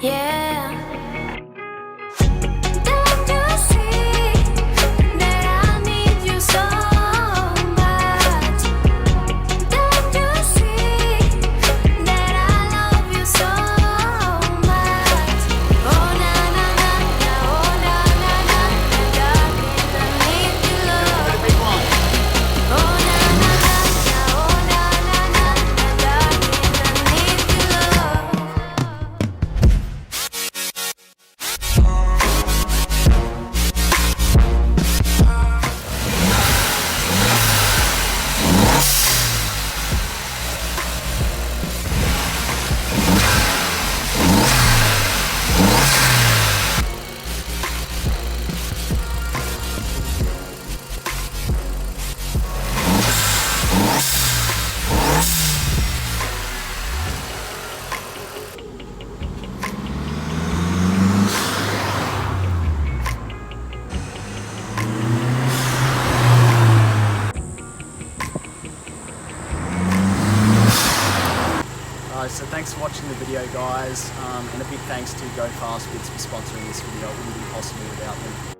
Yeah. Don't you see that I need you so much? Don't you see that I love you so much? Oh na na na na, oh na na na na, darling, I need your love. Oh na na na na, oh na na na na, darling, I need your love. So thanks for watching the video, guys, and a big thanks to Go Fast Bits for sponsoring this video. It wouldn't be possible without them.